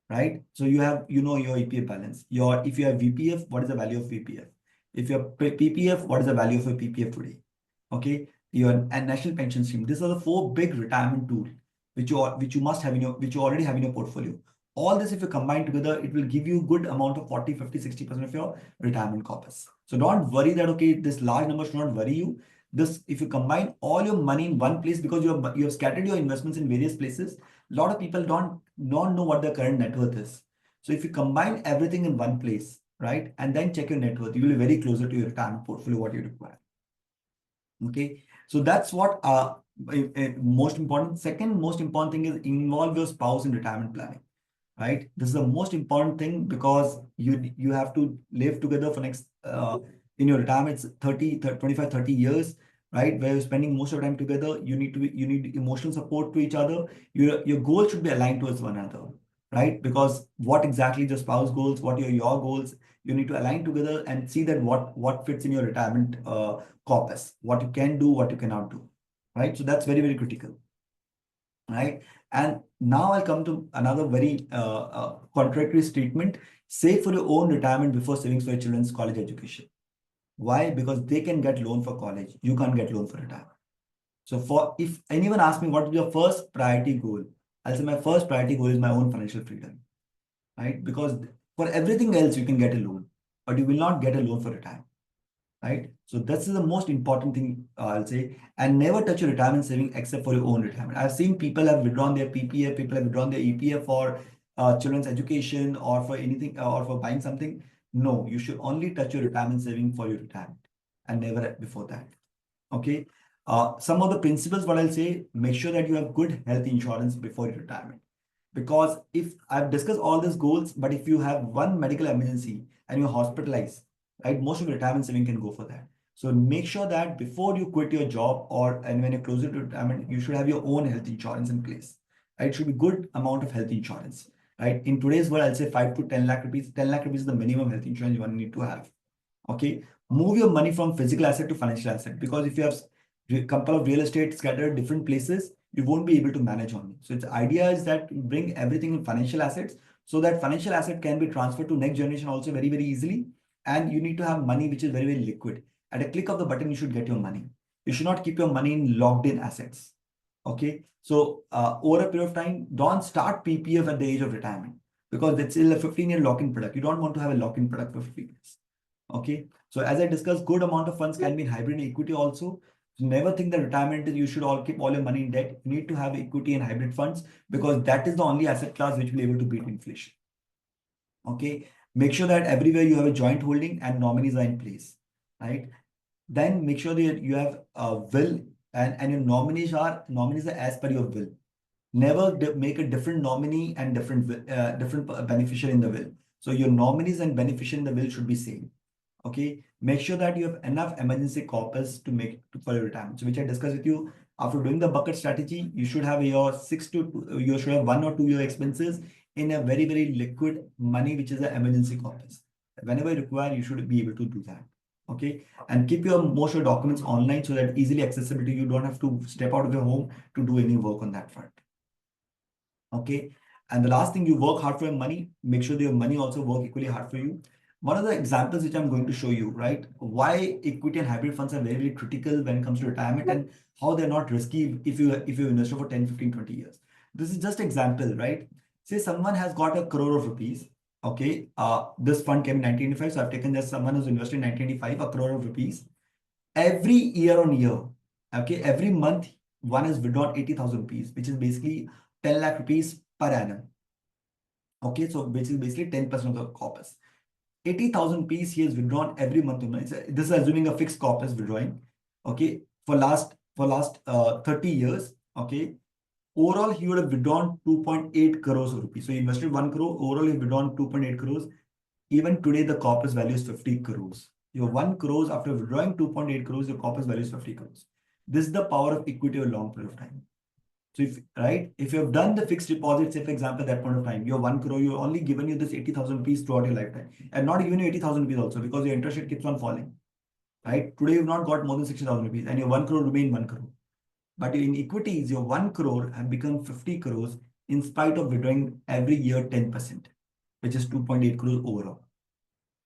right? So you have, your EPF balance. If you have VPF, what is the value of VPF? If you have PPF, what is the value of your PPF today? Okay, your and national pension scheme. These are the 4 big retirement tools which you must have which you already have in your portfolio. All this, if you combine together, it will give you good amount of 40, 50, 60% of your retirement corpus. So don't worry that, okay, this large number should not worry you. This, if you combine all your money in one place, because you have scattered your investments in various places, a lot of people don't know what their current net worth is. So if you combine everything in one place, right, and then check your net worth, you will be very closer to your retirement portfolio, what you require. Okay, so that's what most important. Second most important thing is involve your spouse in retirement planning, right? This is the most important thing, because you have to live together for next in your retirement, it's 25, 30 years, right? Where you're spending most of the time together. You need emotional support to each other. Your goals should be aligned towards one another, right? Because what exactly the spouse goals, what are your goals, you need to align together and see that what fits in your retirement corpus, what you can do, what you cannot do, right? So that's very, very critical, right? And now I'll come to another very contradictory statement. Save for your own retirement before savings for your children's college education. Why? Because they can get loan for college. You can't get loan for retirement. So if anyone asks me what is your first priority goal, I'll say my first priority goal is my own financial freedom, right? Because for everything else you can get a loan, but you will not get a loan for retirement, right? So this is the most important thing, I'll say. And never touch your retirement saving except for your own retirement. I've seen people have withdrawn their PPF, people have withdrawn their EPF for children's education or for anything or for buying something. No, you should only touch your retirement saving for your retirement and never before that. Okay. Some of the principles, what I'll say, make sure that you have good health insurance before your retirement. Because if I've discussed all these goals, but if you have one medical emergency and you're hospitalized, right, most of your retirement saving can go for that. So make sure that before you quit your job and when you're closer to retirement, you should have your own health insurance in place. Right? It should be good amount of health insurance. Right? In today's world, I'll say 5 to 10 lakh rupees. 10 lakh rupees is the minimum health insurance you need to have. Okay. Move your money from physical asset to financial asset, because if you have a couple of real estate scattered different places, you won't be able to manage on it. So its idea is that you bring everything in financial assets, so that financial asset can be transferred to next generation also very, very easily. And you need to have money which is very, very liquid. At a click of the button, you should get your money. You should not keep your money in locked in assets. Okay. So over a period of time, don't start PPF at the age of retirement, because that's still a 15-year lock-in product. You don't want to have a lock-in product for 15 years. Okay. So as I discussed, good amount of funds can be in hybrid equity also. So never think that retirement is you should all keep all your money in debt. You need to have equity and hybrid funds, because that is the only asset class which will be able to beat inflation. Okay. Make sure that everywhere you have a joint holding and nominees are in place, right? Then make sure that you have a will, and your nominees are as per your will. Never make a different nominee and different beneficiary in the will. So your nominees and beneficiary in the will should be same. Okay, make sure that you have enough emergency corpus for your retirement. So which I discussed with you. After doing the bucket strategy, you should have you should have 1 or 2 year expenses in a very, very liquid money, which is an emergency corpus. Whenever you require, you should be able to do that. Okay, and keep your most of your documents online so that easily accessible to you. Don't have to step out of your home to do any work on that front. Okay, and the last thing, you work hard for your money. Make sure that your money also work equally hard for you. One of the examples which I'm going to show you, right? Why equity and hybrid funds are very, very critical when it comes to retirement, and how they're not risky if you invest for 10, 15, 20 years. This is just example, right? Say someone has got 1 crore of rupees. Okay, this fund came in 1985. So I've taken just someone who's invested in 1985, 1 crore of rupees. Every year on year, okay, every month, one has withdrawn 80,000 rupees, which is basically 10 lakh rupees per annum. Okay, so which is basically 10% of the corpus. 80,000 piece he has withdrawn every month. This is assuming a fixed corpus withdrawing. Okay, for last 30 years. Okay, overall he would have withdrawn 2.8 crores of rupees. So he invested 1 crore. Overall, he withdrawn 2.8 crores. Even today, the corpus value is 50 crores. Your 1 crores after withdrawing 2.8 crores, your corpus value is 50 crores. This is the power of equity over long period of time. So if you have done the fixed deposit, say for example, that point of time, your 1 crore, you're only given you this 80,000 rupees throughout your lifetime, and not even you 80,000 rupees also, because your interest rate keeps on falling, right? Today you've not got more than 60,000 rupees, and your 1 crore remain 1 crore. But in equities, your 1 crore have become 50 crores in spite of withdrawing every year 10%, which is 2.8 crores overall,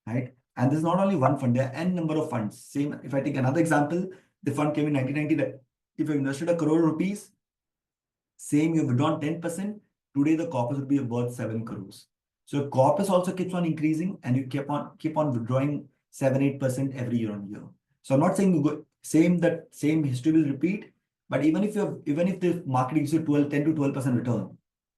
right? And there's not only one fund, there are n number of funds. Same, if I take another example, the fund came in 1990, that if you invested a crore rupees, same, you've withdrawn 10%. Today, the corpus would be worth 7 crores. So corpus also keeps on increasing, and you keep on withdrawing 7-8% every year on year. So I'm not saying you go that same history will repeat, but even if the market gives you 10 to 12% return,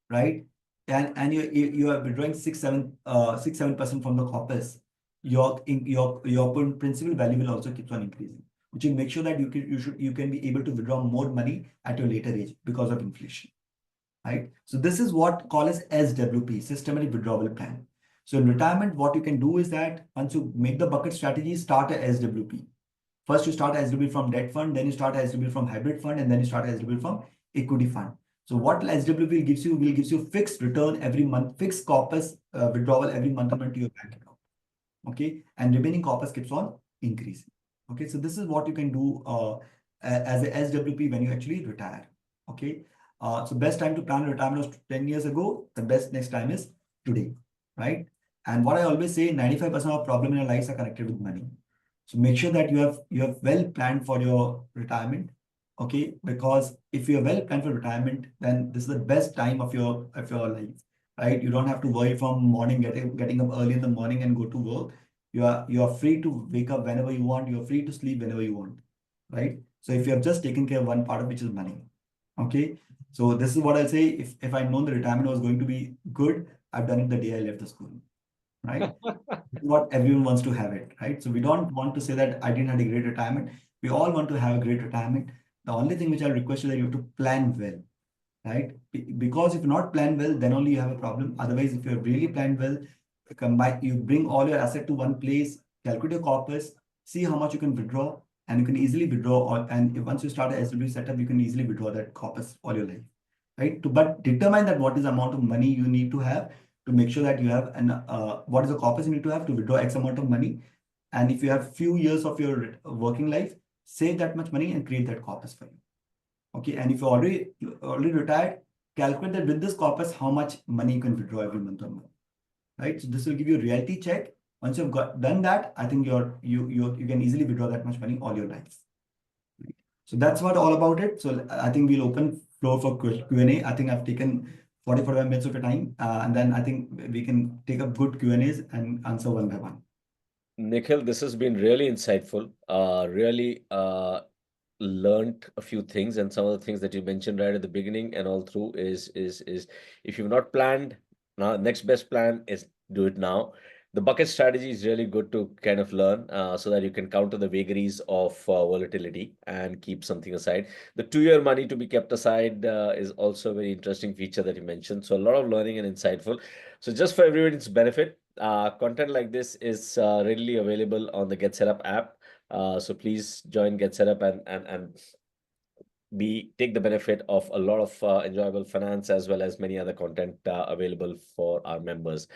right? And you are withdrawing 6-7% from the corpus, your principal value will also keep on increasing, which will make sure that you can be able to withdraw more money at your later age because of inflation, right? So this is what called as SWP, systematic withdrawal plan. So in retirement, what you can do is that once you make the bucket strategy, start a SWP. First, you start SWP from debt fund, then you start SWP from hybrid fund, and then you start SWP from equity fund. So what SWP will gives you fixed return every month, fixed corpus withdrawal every month into your bank account. Okay, and remaining corpus keeps on increasing. Okay, so this is what you can do as a SWP when you actually retire. Okay, so best time to plan retirement was 10 years ago. The best next time is today, right? And what I always say, 95% of problem in your lives are connected with money. So make sure that you have well planned for your retirement. Okay, because if you are well planned for retirement, then this is the best time of your life, right? You don't have to worry from morning getting up early in the morning and go to work. You are free to wake up whenever you want. You are free to sleep whenever you want, right? So if you have just taken care of one part of which is money, okay. So this is what I'll say. If I known the retirement was going to be good, I've done it the day I left the school, right? What everyone wants to have it, right? So we don't want to say that I didn't have a great retirement. We all want to have a great retirement. The only thing which I'll request you that you have to plan well, right? Because if you not plan well, then only you have a problem. Otherwise, if you have really planned well, combine, you bring all your asset to one place, calculate your corpus, see how much you can withdraw, and you can easily withdraw. And once you start a SW setup, you can easily withdraw that corpus all your life, right? But determine that what is the amount of money you need to have to make sure that you have an what is the corpus you need to have to withdraw X amount of money. And if you have few years of your working life, save that much money and create that corpus for you. Okay, and if you already retired, calculate that with this corpus, how much money you can withdraw every month on month, right? So this will give you a reality check. Once you've done that, I think you can easily withdraw that much money all your life. Right? So that's what all about it. So I think we'll open floor for Q&A. I think I've taken 45 minutes of your time, and then I think we can take up good Q&As and answer one by one. Nikhil, this has been really insightful. Really learned a few things, and some of the things that you mentioned right at the beginning and all through is if you've not planned, now next best plan is do it now. The bucket strategy is really good to kind of learn so that you can counter the vagaries of volatility and keep something aside. The 2-year money to be kept aside is also a very interesting feature that you mentioned. So a lot of learning and insightful. So just for everyone's benefit, content like this is readily available on the Get Setup app. So please join Get Setup and we take the benefit of a lot of enjoyable finance as well as many other content available for our members.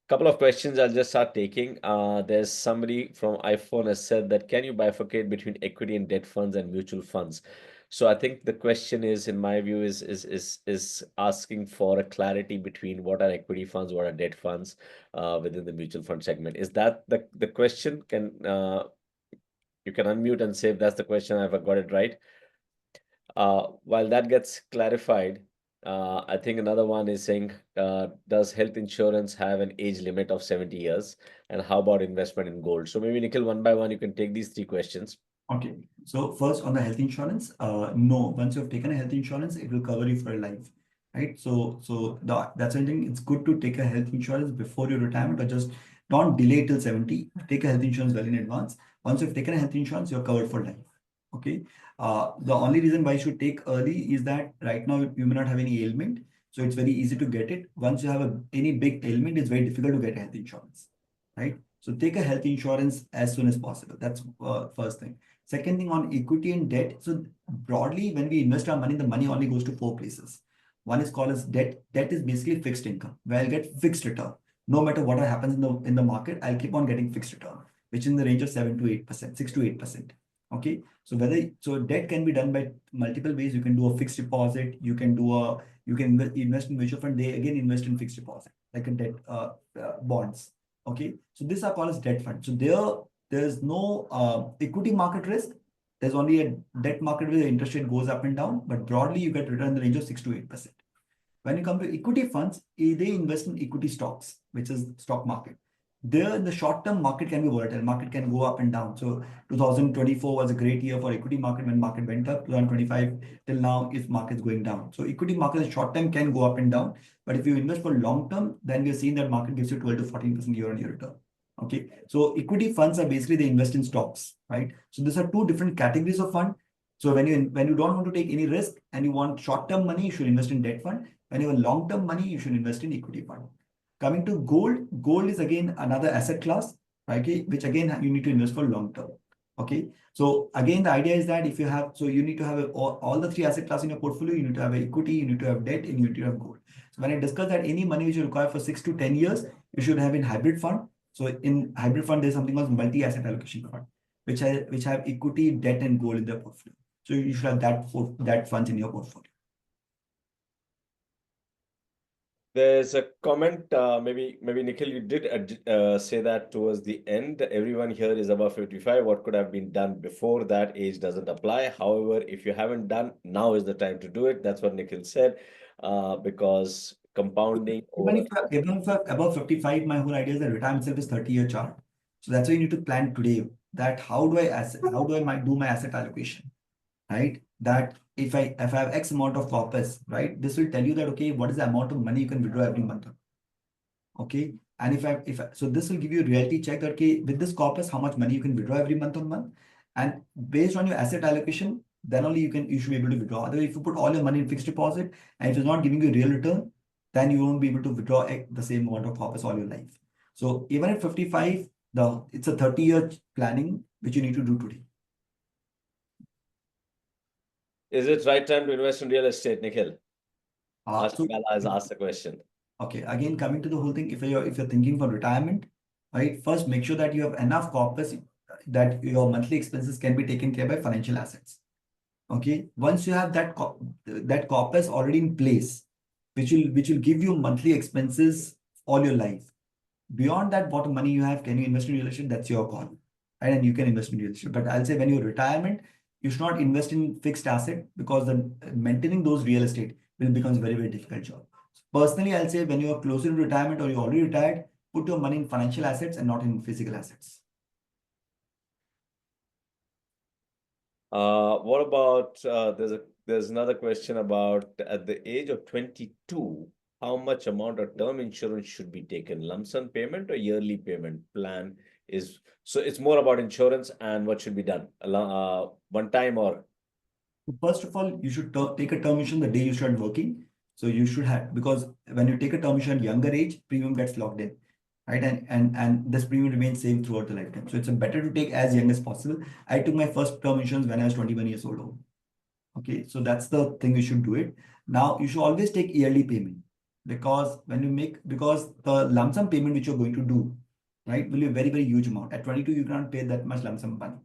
Couple of questions I'll just start taking. There's somebody from iPhone has said that can you bifurcate between equity and debt funds and mutual funds? So I think the question is, in my view, is asking for a clarity between what are equity funds, what are debt funds within the mutual fund segment. Is that the question? Can you can unmute and say if that's the question, I've got it right. While that gets clarified, I think another one is saying, does health insurance have an age limit of 70 years? And how about investment in gold? So maybe Nikhil, one by one, you can take these 3 questions. Okay. So first on the health insurance, no, once you've taken a health insurance, it will cover you for a life. right? That's something. It's good to take a health insurance before your retirement, or just don't delay till 70. Take a health insurance well in advance. Once you've taken a health insurance, you're covered for life. Okay. The only reason why you should take early is that right now you may not have any ailment, so it's very easy to get it. Once you have any big ailment, it's very difficult to get health insurance, right? So take a health insurance as soon as possible. That's first thing. Second thing, on equity and debt. So broadly, when we invest our money, the money only goes to four places. One is called as debt. Debt is basically fixed income, where I'll get fixed return. No matter what happens in the market, I'll keep on getting fixed return, which is in the range of 7 to 8%, 6 to 8%. Okay. So debt can be done by multiple ways. You can do a fixed deposit. You can invest in mutual fund. They again invest in fixed deposit, like a debt bonds. Okay. So these are called as debt fund. So there's no equity market risk. There's only a debt market where the interest rate goes up and down, but broadly you get return in the range of 6 to 8%. When you come to equity funds, they invest in equity stocks, which is stock market. There, in the short term, market can be volatile. Market can go up and down. So 2024 was a great year for equity market when market went up. 2025 till now, if market's going down. So equity market in short term can go up and down. But if you invest for long term, then we are seeing that market gives you 12 to 14% year on year return. Okay. So equity funds are basically they invest in stocks, right? So these are two different categories of fund. So when you don't want to take any risk and you want short term money, you should invest in debt fund. When you have long term money, you should invest in equity fund. Coming to gold, gold is again another asset class, right? Okay, which again you need to invest for long term. Okay. So again, the idea is that if you have, so you need to have all the three asset class in your portfolio. You need to have equity, you need to have debt, and you need to have gold. So when I discuss that any money which you require for 6 to 10 years, you should have in hybrid fund. So in hybrid fund, there's something called multi-asset allocation fund, which have equity, debt, and gold in their portfolio. So you should have that funds in your portfolio. There's a comment, maybe Nikhil, you did say that towards the end. Everyone here is above 55. What could have been done before that age doesn't apply. However, if you haven't done, now is the time to do it. That's what Nikhil said, because compounding over. Even if you're above 55, my whole idea is that retirement itself is 30-year chart. So that's why you need to plan today that how do I do my asset allocation, right? That if I have X amount of corpus, right, this will tell you that, okay, what is the amount of money you can withdraw every month. Okay. And so this will give you a reality check that, okay, with this corpus, how much money you can withdraw every month on month. And based on your asset allocation, then only you should be able to withdraw. Otherwise, if you put all your money in fixed deposit and if it's not giving you real return, then you won't be able to withdraw the same amount of corpus all your life. So even at 55, it's a 30-year planning which you need to do today. Is it right time to invest in real estate, Nikhil? So, has asked the question. Okay, again, coming to the whole thing, if you're thinking for retirement, right, first make sure that you have enough corpus that your monthly expenses can be taken care by financial assets. Okay, once you have that corpus already in place, which will give you monthly expenses all your life. Beyond that, what money you have, can you invest in real estate? That's your call, right? And you can invest in real estate. But I'll say when you're retirement, you should not invest in fixed asset because the maintaining those real estate will become a very, very difficult job. Personally, I'll say when you are closer to retirement or you're already retired, put your money in financial assets and not in physical assets. What about there's another question about at the age of 22, how much amount of term insurance should be taken? Lump sum payment or yearly payment plan is, so it's more about insurance and what should be done one time or. First of all, you should take a term insurance the day you start working. So you should have, because when you take a term insurance at younger age, premium gets locked in, right? And this premium remains same throughout the lifetime. So it's better to take as young as possible. I took my first term insurance when I was 21 years old. Okay, so that's the thing you should do it. Now you should always take yearly payment because because the lump sum payment which you're going to do, right, will be a very, very huge amount. At 22, you cannot pay that much lump sum money.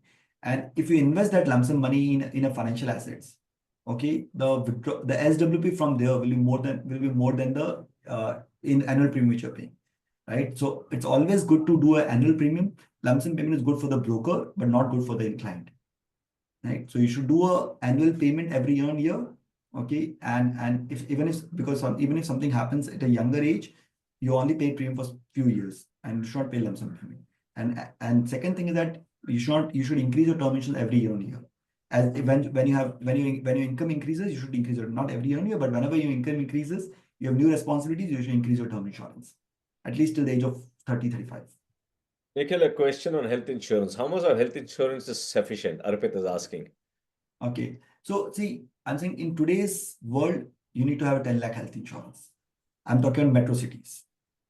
And if you invest that lump sum money in a financial assets, okay, the SWP from there will be more than the in annual premium which you're paying, right? So it's always good to do an annual premium. Lump sum payment is good for the broker, but not good for the client, right? So you should do a annual payment every year on year, okay? And even if something happens at a younger age, you only pay premium for few years and you should not pay lump sum payment. And second thing is that you should increase your term insurance every year on year. As when your income increases, you should increase it. Not every year, but whenever your income increases, you have new responsibilities, you should increase your term insurance, at least till the age of 30, 35. Nikhil, a question on health insurance. How much of health insurance is sufficient? Arpit is asking. Okay. So see, I'm saying in today's world, you need to have a 10 lakh health insurance. I'm talking on metro cities.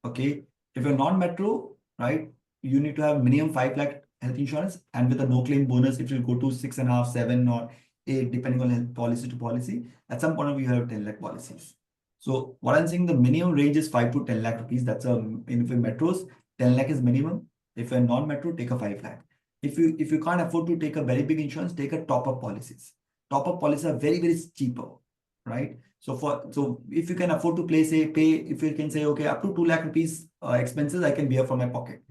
Okay. If you're non-metro, right, you need to have minimum 5 lakh health insurance, and with a no claim bonus, if you go to 6.5, 7, or 8, depending on health policy to policy, at some point of you have 10 lakh policies. So what I'm saying, the minimum range is 5 to 10 lakh rupees. That's if you're metros, 10 lakh is minimum. If you're non-metro, take a 5 lakh. If you can't afford to take a very big insurance, take a top-up policies. Top-up policies are very, very cheaper, right? So if you can afford to pay, if you can say, okay, up to 2 lakh rupees expenses, I can bear from my pocket.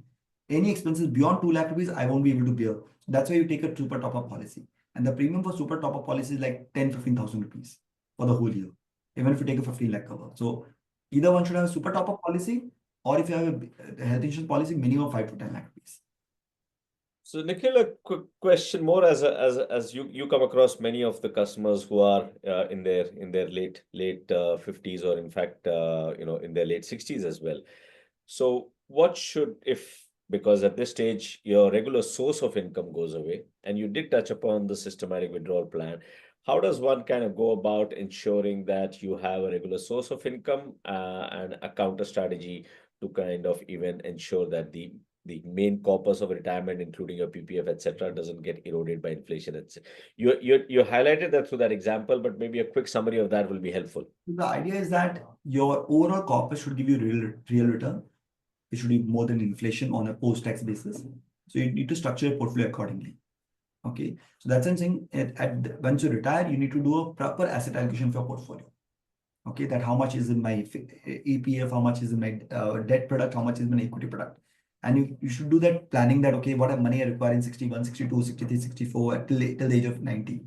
Any expenses beyond 2 lakh rupees, I won't be able to bear. So that's why you take a super top-up policy. And the premium for super top-up policy is like 10,000-15,000 rupees for the whole year, even if you take a 15 lakh cover. So either one should have a super top-up policy, or if you have a health insurance policy, minimum 5 to 10 lakh rupees. So, Nikhil, a quick question more as you come across many of the customers who are in their late 50s, or in fact in their late 60s as well. So what should, if, because at this stage your regular source of income goes away, and you did touch upon the systematic withdrawal plan, how does one kind of go about ensuring that you have a regular source of income and a counter strategy to kind of even ensure that the main corpus of retirement, including your PPF, etc., doesn't get eroded by inflation? You highlighted that through that example, but maybe a quick summary of that will be helpful. The idea is that your overall corpus should give you real return. It should be more than inflation on a post-tax basis. So you need to structure your portfolio accordingly. Okay. So that's what I'm saying. Once you retire, you need to do a proper asset allocation for your portfolio. Okay. That how much is in my EPF, how much is in my debt product, how much is in my equity product. And you should do that planning that, okay, what money I require in 61, 62, 63, 64 till the age of 90.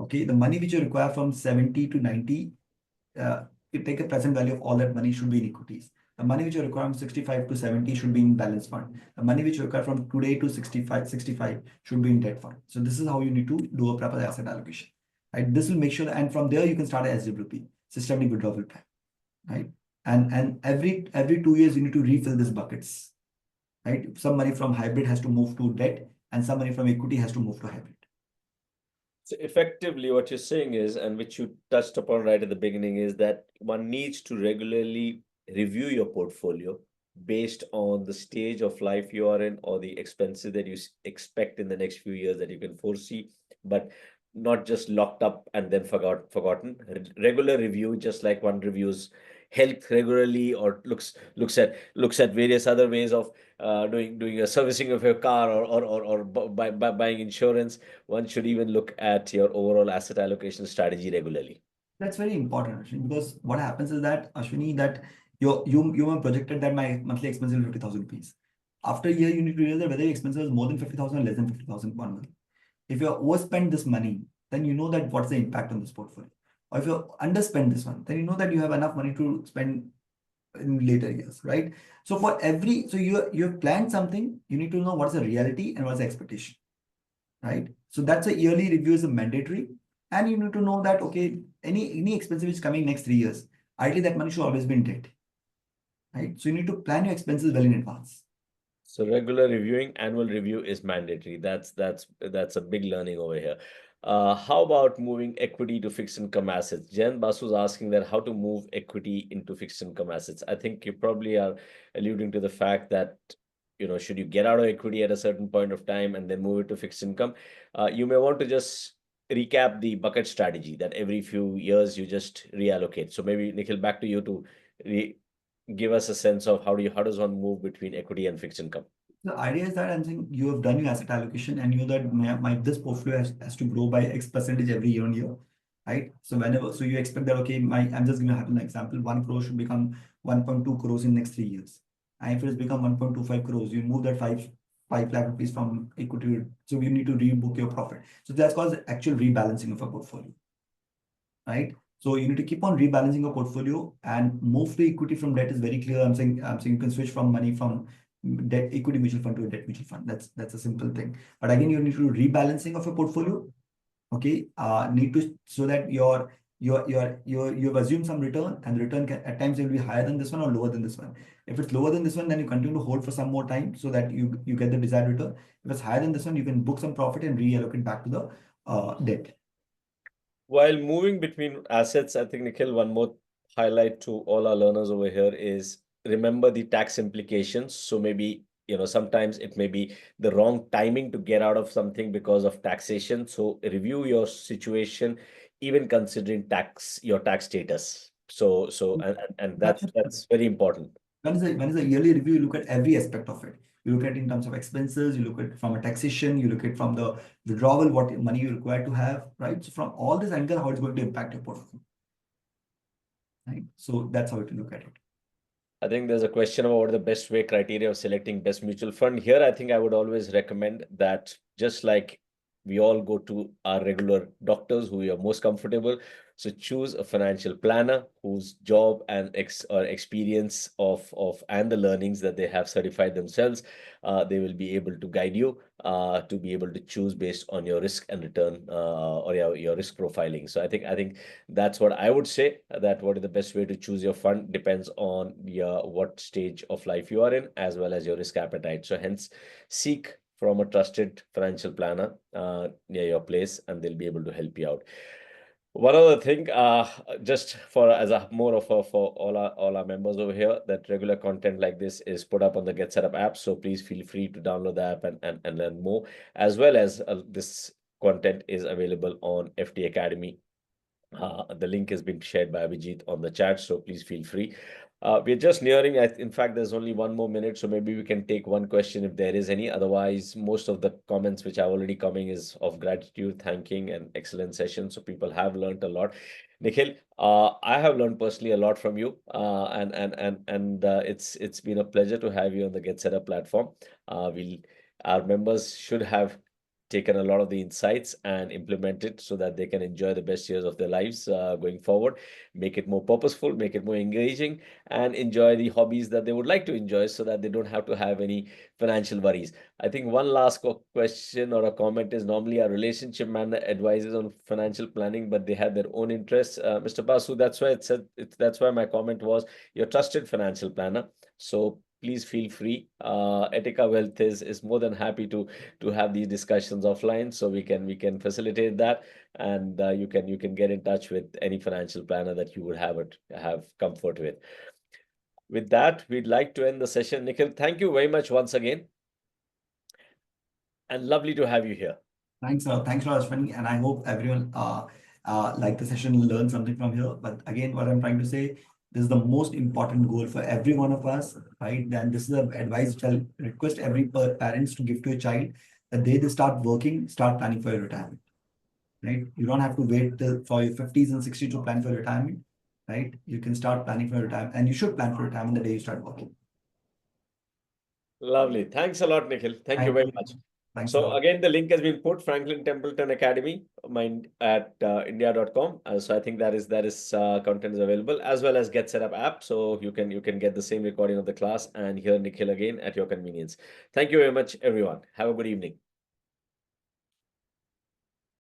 Okay. The money which you require from 70 to 90, you take a present value of all that money should be in equities. The money which you require from 65 to 70 should be in balance fund. The money which you require from today to 65 should be in debt fund. So this is how you need to do a proper asset allocation. Right? This will make sure, and from there you can start a SWP, systematic withdrawal plan. Right? And every 2 years you need to refill these buckets. Right? Some money from hybrid has to move to debt, and some money from equity has to move to hybrid. So effectively, what you're saying is, and which you touched upon right at the beginning, is that one needs to regularly review your portfolio based on the stage of life you are in, or the expenses that you expect in the next few years that you can foresee, but not just locked up and then forgotten. Regular review, just like one reviews health regularly, or looks at various other ways of doing a servicing of your car, or by buying insurance. One should even look at your overall asset allocation strategy regularly. That's very important, Ashwini, because what happens is that, Ashwini, that you have projected that my monthly expense is 50,000 rupees. After a year, you need to realize that whether your expenses is more than 50,000 or less than 50,000 per month. If you overspend this money, then you know that what's the impact on this portfolio. Or if you underspend this one, then you know that you have enough money to spend in later years, right? So you have planned something, you need to know what's the reality and what's the expectation, right? So that's a yearly review is a mandatory, and you need to know that, okay, any expense which is coming next 3 years, ideally that money should always be in debt, right? So you need to plan your expenses well in advance. So regular reviewing, annual review is mandatory. That's a big learning over here. How about moving equity to fixed income assets? Jen Basu's asking that how to move equity into fixed income assets. I think you probably are alluding to the fact that, should you get out of equity at a certain point of time and then move it to fixed income? You may want to just recap the bucket strategy that every few years you just reallocate. So maybe Nikhil, back to you to give us a sense of how does one move between equity and fixed income? The idea is that I'm saying you have done your asset allocation and you know that this portfolio has to grow by X percentage every year on year, right? So you expect that, okay, I'm just giving an example, 1 crore should become 1.2 crores in next 3 years. And if it has become 1.25 crores, you move that 5 lakh rupees from equity. So you need to rebook your profit. So that's called actual rebalancing of a portfolio, right? So you need to keep on rebalancing your portfolio and move to equity from debt is very clear. I'm saying you can switch from money from debt equity mutual fund to a debt mutual fund. That's a simple thing. But again, you need to do rebalancing of your portfolio. Okay, need to, so that you've assumed some return, and the return can at times it will be higher than this one or lower than this one. If it's lower than this one, then you continue to hold for some more time so that you get the desired return. If it's higher than this one, you can book some profit and reallocate back to the debt. While moving between assets, I think, Nikhil, one more highlight to all our learners over here is remember the tax implications. So maybe, sometimes it may be the wrong timing to get out of something because of taxation. So review your situation, even considering your tax status. And That's it. that's very important. When is a yearly review, you look at every aspect of it. You look at in terms of expenses, you look at from a taxation, you look at from the withdrawal, what money you require to have, right? So from all this angle, how it's going to impact your portfolio, right? So that's how to look at it. I think there's a question about what are the best way criteria of selecting best mutual fund. Here, I think I would always recommend that just like we all go to our regular doctors who we are most comfortable. So choose a financial planner whose job and experience of and the learnings that they have certified themselves, they will be able to guide you to be able to choose based on your risk and return or your risk profiling. So I think that's what I would say, that what is the best way to choose your fund depends on what stage of life you are in, as well as your risk appetite. So hence, seek from a trusted financial planner near your place, and they'll be able to help you out. One other thing, just for as a more of a for all our members over here, that regular content like this is put up on the Get Setup app. So please feel free to download the app and learn more, as well as this content is available on FT Academy. The link has been shared by Abhijit on the chat, so please feel free. We're just nearing, in fact, there's only 1 more minute, so maybe we can take one question if there is any. Otherwise, most of the comments which are already coming is of gratitude, thanking, and excellent session. So people have learned a lot. Nikhil, I have learned personally a lot from you, and it's been a pleasure to have you on the Get Set Up platform. Our members should have taken a lot of the insights and implement it so that they can enjoy the best years of their lives going forward, make it more purposeful, make it more engaging, and enjoy the hobbies that they would like to enjoy so that they don't have to have any financial worries. I think one last question or a comment is normally our relationship man advises on financial planning, but they have their own interests. Mr. Basu, that's why that's why my comment was your trusted financial planner. So please feel free. Etika Wealth is more than happy to have these discussions offline, so we can facilitate that, and you can get in touch with any financial planner that you would have comfort with. With that, we'd like to end the session. Nikhil, thank you very much once again, and lovely to have you here. Thanks a lot, Ashwani, and I hope everyone like the session, learn something from here. But again, what I'm trying to say, this is the most important goal for every one of us, right? Then this is the advice which I'll request every parents to give to a child, that they start working, start planning for your retirement, right? You don't have to wait for your 50s and 60s to plan for retirement, right? You can start planning for retirement, and you should plan for retirement the day you start working. Lovely. Thanks a lot, Nikhil. Thank you Thank very you. much. Thanks a So lot. again, the link has been put, Franklin Templeton Academy, mind at india.com. So I think that is content is available, as well as Get Setup app. So you can get the same recording of the class and hear Nikhil again at your convenience. Thank you very much, everyone. Have a good evening.